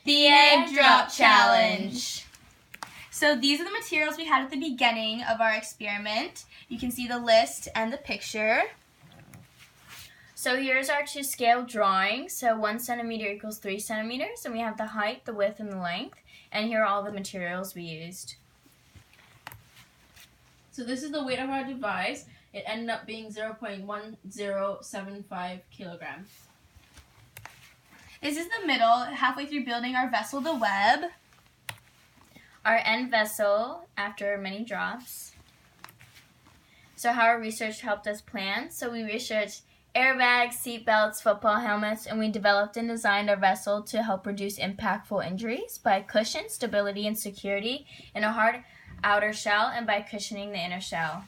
The Egg Drop Challenge. So these are the materials we had at the beginning of our experiment. You can see the list and the picture. So here's our to-scale drawing. So 1 centimeter equals 3 centimeters, and we have the height, the width, and the length. And here are all the materials we used. So this is the weight of our device. It ended up being 0.1075 kilograms. This is the middle, halfway through building our vessel, the web. Our end vessel after many drops. So how our research helped us plan. So we researched airbags, seat belts, football helmets, and we developed and designed our vessel to help reduce impactful injuries by cushion, stability, and security in a hard outer shell and by cushioning the inner shell.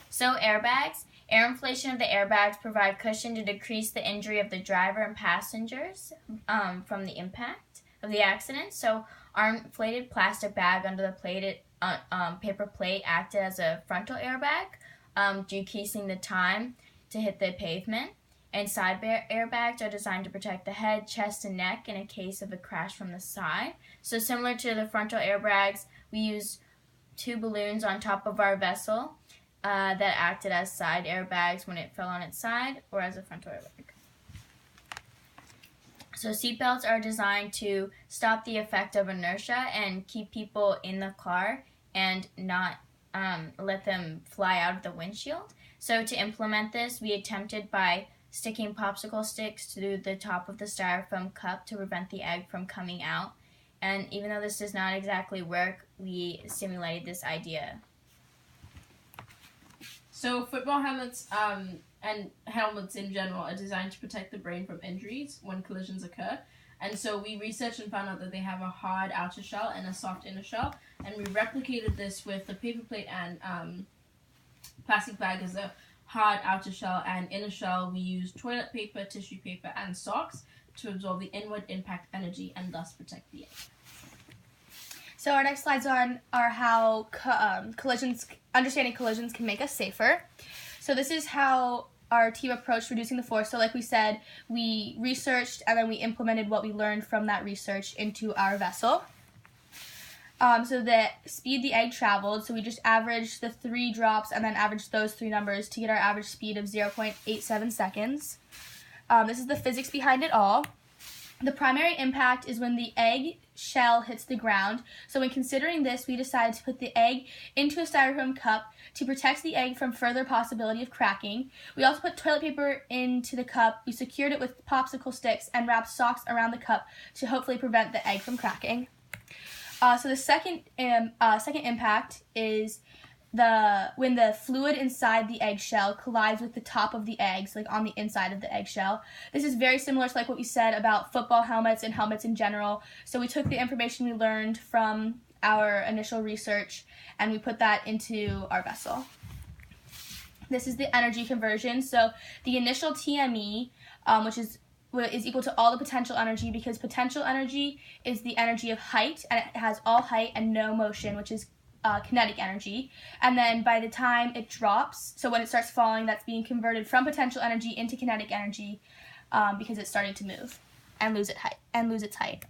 So airbags. Air inflation of the airbags provide cushion to decrease the injury of the driver and passengers from the impact of the accident. So our inflated plastic bag under the plated paper plate acted as a frontal airbag, decreasing the time to hit the pavement. And side airbags are designed to protect the head, chest, and neck in a case of a crash from the side. So similar to the frontal airbags, we use 2 balloons on top of our vessel that acted as side airbags when it fell on its side or as a frontal airbag. So seatbelts are designed to stop the effect of inertia and keep people in the car and not let them fly out of the windshield. So to implement this, we attempted by sticking popsicle sticks to the top of the styrofoam cup to prevent the egg from coming out. And even though this does not exactly work, we simulated this idea. So football helmets and helmets in general are designed to protect the brain from injuries when collisions occur. And so we researched and found out that they have a hard outer shell and a soft inner shell. And we replicated this with the paper plate and plastic bag as a hard outer shell and inner shell. We used toilet paper, tissue paper, and socks to absorb the inward impact energy and thus protect the egg. So our next slides are how understanding collisions can make us safer. So this is how our team approached reducing the force. So like we said, we researched and then we implemented what we learned from that research into our vessel. So the speed the egg traveled, so we just averaged the 3 drops and then averaged those 3 numbers to get our average speed of 0.87 seconds. This is the physics behind it all. The primary impact is when the egg shell hits the ground. So when considering this, we decided to put the egg into a styrofoam cup to protect the egg from further possibility of cracking. We also put toilet paper into the cup. We secured it with popsicle sticks and wrapped socks around the cup to hopefully prevent the egg from cracking. So the second impact is when the fluid inside the eggshell collides with the top of the eggs, like on the inside of the eggshell. This is very similar to like what we said about football helmets and helmets in general. So we took the information we learned from our initial research and we put that into our vessel. This is the energy conversion. So the initial TME, which is equal to all the potential energy, because potential energy is the energy of height, and it has all height and no motion, which is kinetic energy. And then by the time it drops, so when it starts falling, that's being converted from potential energy into kinetic energy because it's starting to move and lose its height.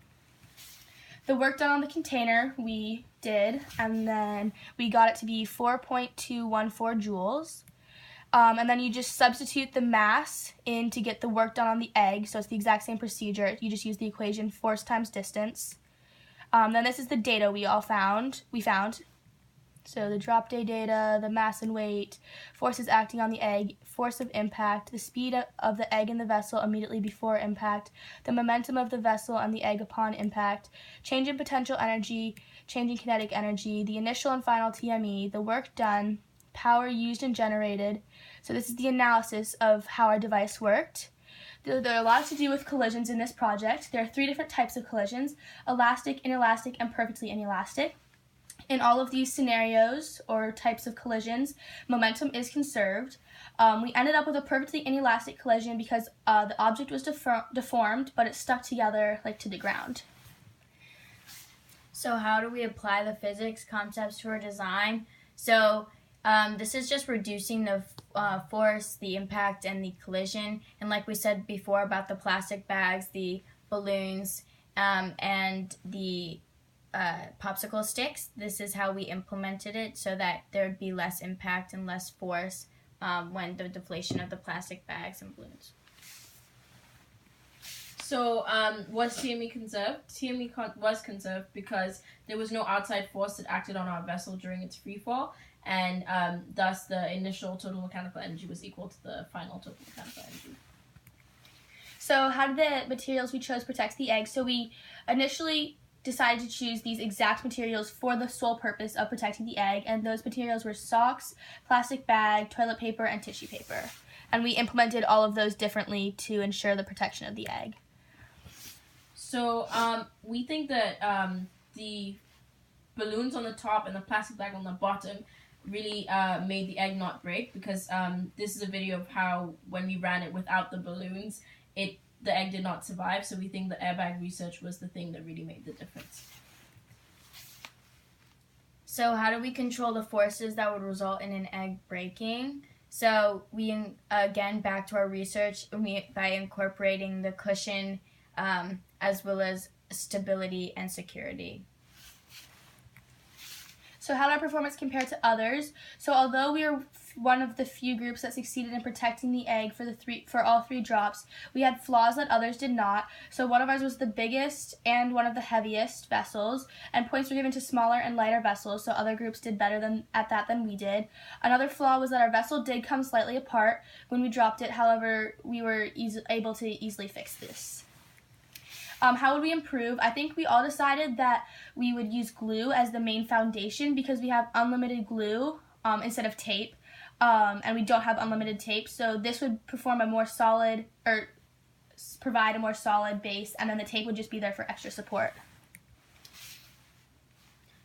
The work done on the container we did, and then we got it to be 4.214 joules. And then you just substitute the mass in to get the work done on the egg, so it's the exact same procedure. You just use the equation force times distance. Then this is the data we found. So the drop day data, the mass and weight, forces acting on the egg, force of impact, the speed of the egg in the vessel immediately before impact, the momentum of the vessel and the egg upon impact, change in potential energy, change in kinetic energy, the initial and final TME, the work done, power used and generated. So this is the analysis of how our device worked. There are a lot to do with collisions in this project. There are 3 different types of collisions: elastic, inelastic, and perfectly inelastic. In all of these scenarios or types of collisions, momentum is conserved. We ended up with a perfectly inelastic collision because the object was deformed, but it stuck together like to the ground. So how do we apply the physics concepts to our design? So this is just reducing the force, the impact, and the collision. And like we said before about the plastic bags, the balloons, and the popsicle sticks. This is how we implemented it so that there would be less impact and less force when the deflation of the plastic bags and balloons. So, was TME conserved? TME was conserved because there was no outside force that acted on our vessel during its free fall, and thus the initial total mechanical energy was equal to the final total mechanical energy. So how did the materials we chose protect the egg? So we initially decided to choose these exact materials for the sole purpose of protecting the egg, and those materials were socks, plastic bag, toilet paper, and tissue paper. And we implemented all of those differently to ensure the protection of the egg. So, we think that the balloons on the top and the plastic bag on the bottom really made the egg not break, because this is a video of how when we ran it without the balloons, the egg did not survive. So we think the airbag research was the thing that really made the difference. So how do we control the forces that would result in an egg breaking? So we, again, back to our research, by incorporating the cushion as well as stability and security. So how did our performance compare to others? So although we were one of the few groups that succeeded in protecting the egg for all three drops, we had flaws that others did not. So one of ours was the biggest and one of the heaviest vessels, and points were given to smaller and lighter vessels, so other groups did better at that than we did. Another flaw was that our vessel did come slightly apart when we dropped it. However, we were able to easily fix this. How would we improve? I think we all decided that we would use glue as the main foundation because we have unlimited glue instead of tape, and we don't have unlimited tape, so this would provide a more solid base, and then the tape would just be there for extra support.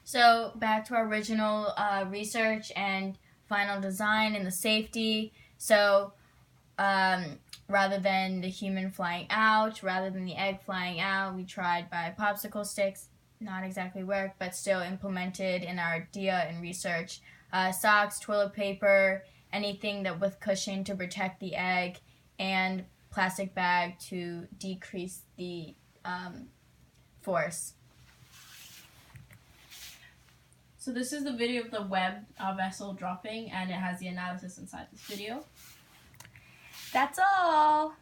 So back to our original research and final design and the safety. So rather than the human flying out, rather than the egg flying out, we tried by popsicle sticks. Not exactly worked, but still implemented in our idea and research. Socks, toilet paper, anything that with cushion to protect the egg, and plastic bag to decrease the force. So this is the video of the web vessel dropping, and it has the analysis inside this video. That's all.